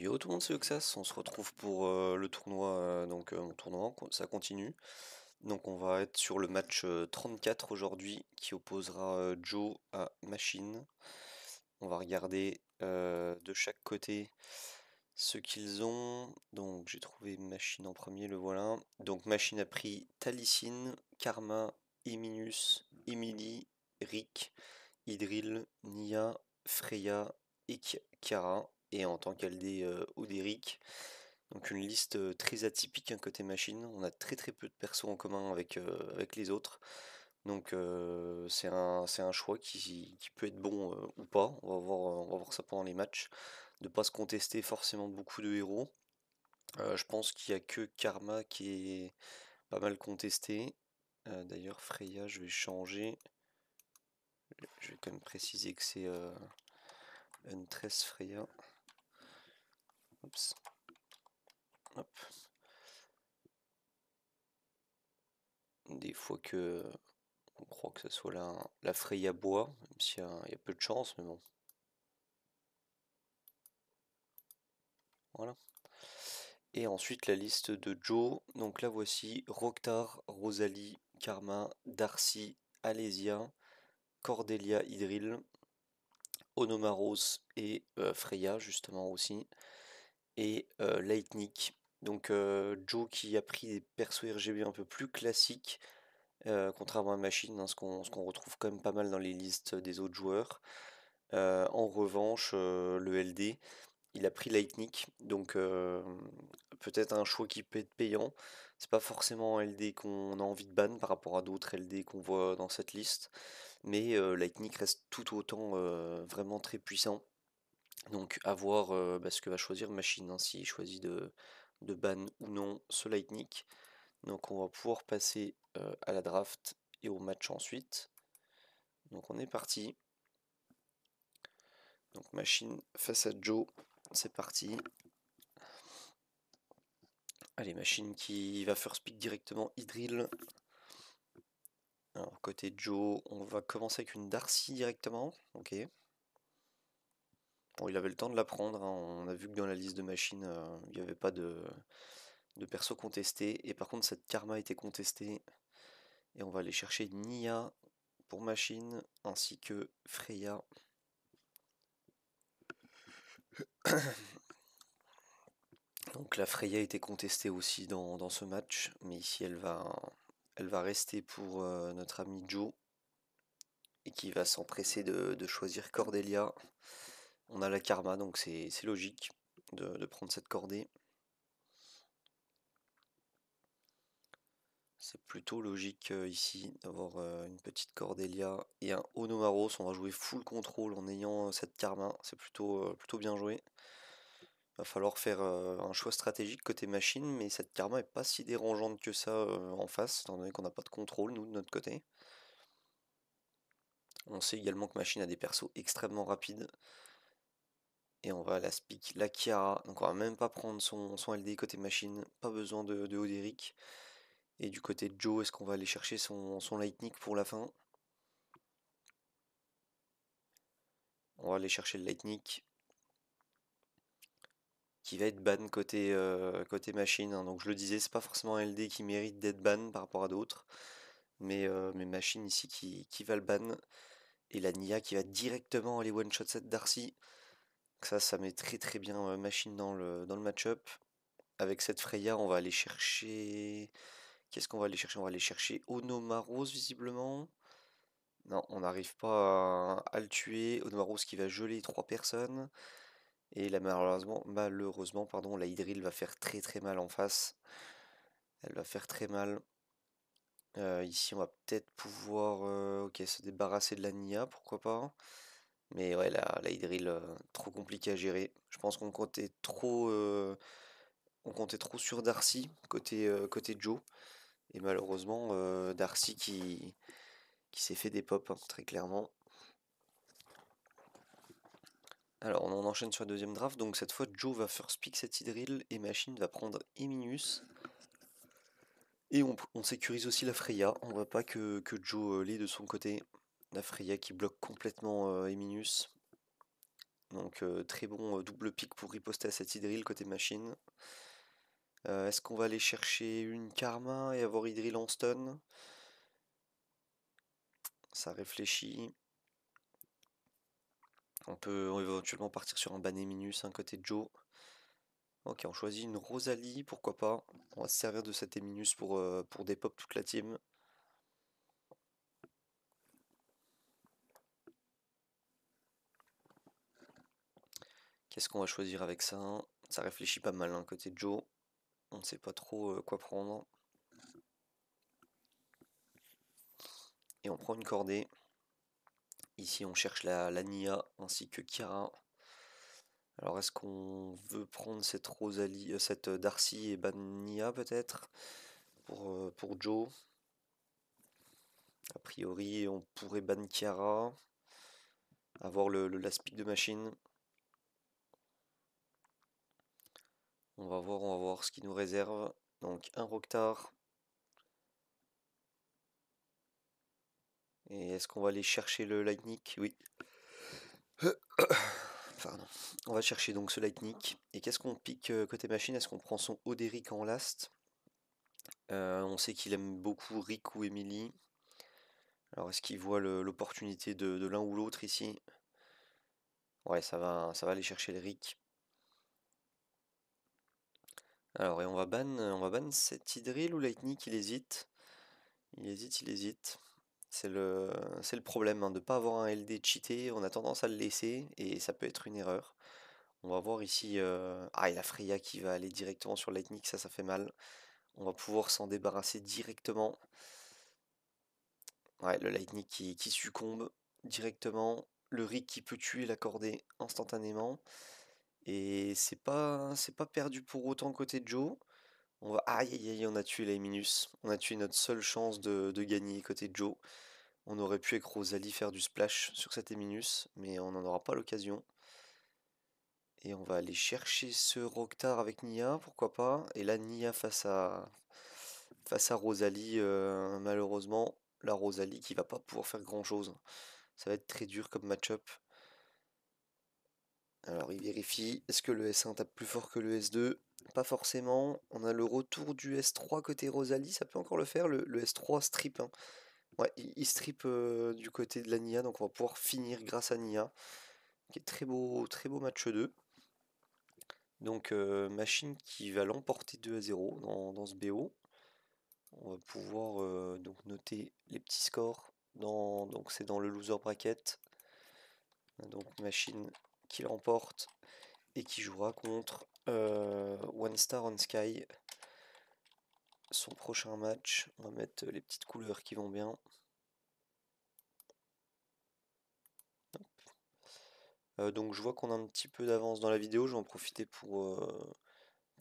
Yo tout le monde, c'est Oxas, on se retrouve pour le tournoi, mon tournoi, ça continue. Donc on va être sur le match 34 aujourd'hui qui opposera Joe à Machine. On va regarder de chaque côté ce qu'ils ont. Donc j'ai trouvé Machine en premier, le voilà. Donc Machine a pris Talicine, Karma, Eminus, Emily, Rick, Idril, Nia, Freya et Chiara. Et en tant qu'LD, Oderic. Donc une liste très atypique, hein, côté machine. On a très très peu de persos en commun avec les autres. Donc c'est un choix qui peut être bon ou pas. On va voir ça pendant les matchs. De pas se contester forcément beaucoup de héros. Je pense qu'il y a que Karma qui est pas mal contesté. D'ailleurs Freya, je vais changer. Je vais quand même préciser que c'est Huntress Freya. Oups. Hop. Des fois que on croit que ce soit la Freya bois, même s'il y a peu de chance, mais bon. Voilà. Et ensuite la liste de Joe. Donc là voici Roktar, Rosalie, Karma, Darcy, Alésia, Cordelia Idril, Onomaros et Freya justement aussi. Et Lightning. Donc Joe qui a pris des persos RGB un peu plus classiques, contrairement à Machine, hein, ce qu'on retrouve quand même pas mal dans les listes des autres joueurs. En revanche, le LD, il a pris Lightning, donc peut-être un choix qui peut être payant. C'est pas forcément un LD qu'on a envie de ban par rapport à d'autres LD qu'on voit dans cette liste, mais Lightning reste tout autant vraiment très puissant. Donc à voir ce que va choisir Machine, hein, s'il choisit de ban ou non ce Lightning. Donc on va pouvoir passer à la draft et au match ensuite. Donc on est parti. Donc Machine face à Joe, c'est parti. Allez, Machine qui va first pick directement Idril. Alors côté Joe, on va commencer avec une Darcy directement. Ok. Bon, il avait le temps de la prendre, hein. On a vu que dans la liste de Machine, il n'y avait pas de perso contesté. Et par contre, cette Karma était contestée. Et on va aller chercher Nia pour Machine, ainsi que Freya. Donc la Freya a été contestée aussi dans ce match, mais ici elle va rester pour notre ami Joe, et qui va s'empresser de choisir Cordelia. On a la Karma, donc c'est logique de prendre cette cordée. C'est plutôt logique ici d'avoir une petite Cordelia et un Onomaros. On va jouer full contrôle en ayant cette Karma, c'est plutôt bien joué. Va falloir faire un choix stratégique côté machine, mais cette Karma est pas si dérangeante que ça en face, étant donné qu'on n'a pas de contrôle nous de notre côté. On sait également que machine a des persos extrêmement rapides. Et on va la speak la Chiara, donc on va même pas prendre son LD côté machine, pas besoin de Oderic. Et du côté de Joe, est-ce qu'on va aller chercher son Lightning pour la fin? On va aller chercher le Lightning qui va être ban côté machine, hein. Donc je le disais, c'est pas forcément un LD qui mérite d'être ban par rapport à d'autres. Mais machine ici qui va le ban. Et la Nia qui va directement aller one-shot cette Darcy. Ça met très très bien machine dans le match-up. Avec cette Freya, on va aller chercher. Qu'est-ce qu'on va aller chercher? On va aller chercher Onomaros visiblement. Non, on n'arrive pas à le tuer. Onomaros qui va geler trois personnes. Et là, malheureusement, pardon, la Hydril va faire très très mal en face. Elle va faire très mal. Ici, on va peut-être pouvoir ok, se débarrasser de la Nia, pourquoi pas. Mais ouais, la Hydril, trop compliqué à gérer. Je pense qu'on comptait trop sur Darcy côté Joe. Et malheureusement, Darcy qui s'est fait des pop, hein, très clairement. Alors, on enchaîne sur la deuxième draft. Donc, cette fois, Joe va first pick cette Hydril et Machine va prendre Eminus. Et on sécurise aussi la Freya. On voit pas que Joe l'ait de son côté. La Freya qui bloque complètement Eminus. Donc très bon double pick pour riposter à cette Hydril côté machine. Est-ce qu'on va aller chercher une Karma et avoir Hydril en stun? Ça réfléchit. On peut éventuellement partir sur un Bané Minus, côté Joe. Ok, on choisit une Rosalie, pourquoi pas. On va se servir de cette Eminus pour dépop toute la team. Qu'est-ce qu'on va choisir avec ça? Ça réfléchit pas mal, côté Joe. On ne sait pas trop quoi prendre. Et on prend une cordée. Ici, on cherche la Nia ainsi que Kiara. Alors, est-ce qu'on veut prendre cette Rosalie, cette Darcy et ban Nia peut-être pour Joe? A priori, on pourrait ban Kiara, avoir le last pick de machine. On va voir ce qu'il nous réserve. Donc, un Roctar. Et est-ce qu'on va aller chercher le Lightning? Oui. Pardon. On va chercher donc ce Lightning. Et qu'est-ce qu'on pique côté machine? Est-ce qu'on prend son Oderic en last? On sait qu'il aime beaucoup Rick ou Emily. Alors est-ce qu'il voit l'opportunité de l'un ou l'autre ici? Ouais, ça va aller chercher le Rick. Alors et on va ban cet Hydril ou Lightning, il hésite. Il hésite. C'est le problème, de ne pas avoir un LD cheaté, on a tendance à le laisser et ça peut être une erreur. On va voir ici. Ah, il y a Freya qui va aller directement sur Lightning, ça fait mal. On va pouvoir s'en débarrasser directement. Ouais, le Lightning qui succombe directement. Le Rick qui peut tuer la cordée instantanément. Et c'est pas perdu pour autant côté Joe. On va. Aïe aïe aïe, on a tué la Minus. On a tué notre seule chance de gagner côté Joe. On aurait pu avec Rosalie faire du splash sur cette Minus, mais on n'en aura pas l'occasion. Et on va aller chercher ce Roctar avec Nia, pourquoi pas. Et là, Nia face à Rosalie, malheureusement, la Rosalie qui va pas pouvoir faire grand chose. Ça va être très dur comme match-up. Alors il vérifie, est-ce que le S1 tape plus fort que le S2? Pas forcément. On a le retour du S3 côté Rosalie, ça peut encore le faire. Le S3 strip, hein. Ouais, il strip du côté de la Nia, donc on va pouvoir finir grâce à Nia. Qui est très beau match 2. Donc machine qui va l'emporter 2-0 dans ce BO. On va pouvoir donc noter les petits scores. Donc c'est dans le loser bracket. Donc machine qui l'emporte et qui jouera contre One Star on Sky. Son prochain match. On va mettre les petites couleurs qui vont bien. Donc je vois qu'on a un petit peu d'avance dans la vidéo. Je vais en profiter pour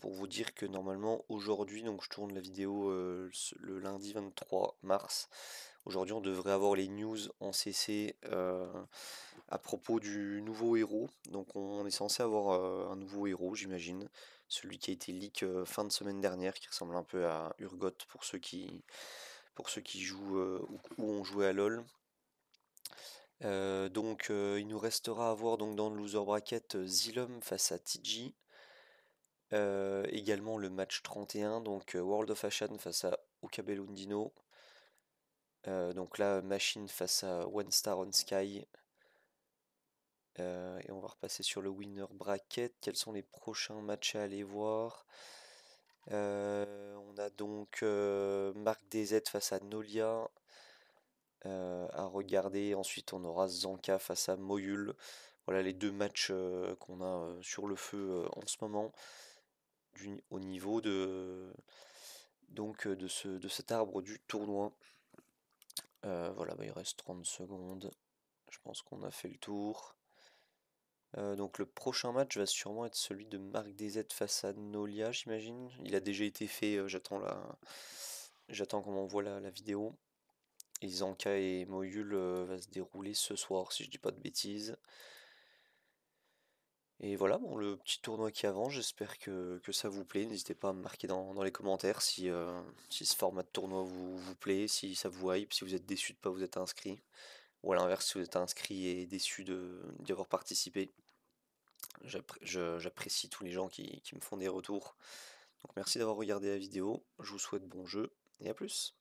vous dire que normalement aujourd'hui, donc je tourne la vidéo le lundi 23 mars. Aujourd'hui, on devrait avoir les news en CC à propos du nouveau héros. Donc on est censé avoir un nouveau héros, j'imagine. Celui qui a été leak fin de semaine dernière, qui ressemble un peu à Urgot pour ceux qui jouent ou ont joué à LoL. Donc il nous restera à voir donc, dans le loser bracket Zilum face à TG. Également le match 31, donc World of Fashion face à Okabelundino. Donc là, Machine face à One Star on Sky. Et on va repasser sur le winner bracket. Quels sont les prochains matchs à aller voir? On a donc Marc DZ face à Nolia à regarder. Ensuite, on aura Zanka face à Moyul. Voilà les deux matchs qu'on a sur le feu en ce moment au niveau de cet arbre du tournoi. Voilà, il reste 30 secondes. Je pense qu'on a fait le tour. Donc le prochain match va sûrement être celui de Marc DZ face à Nolia, j'imagine. Il a déjà été fait, j'attends qu'on m'envoie la vidéo. Et Zanka et Moyul va se dérouler ce soir, si je dis pas de bêtises. Et voilà, bon, le petit tournoi qui avance, j'espère que ça vous plaît. N'hésitez pas à me marquer dans les commentaires si ce format de tournoi vous plaît, si ça vous hype, si vous êtes déçu de ne pas vous être inscrit. Ou à l'inverse, si vous êtes inscrit et déçu d'y avoir participé. J'apprécie tous les gens qui me font des retours. Donc merci d'avoir regardé la vidéo, je vous souhaite bon jeu et à plus.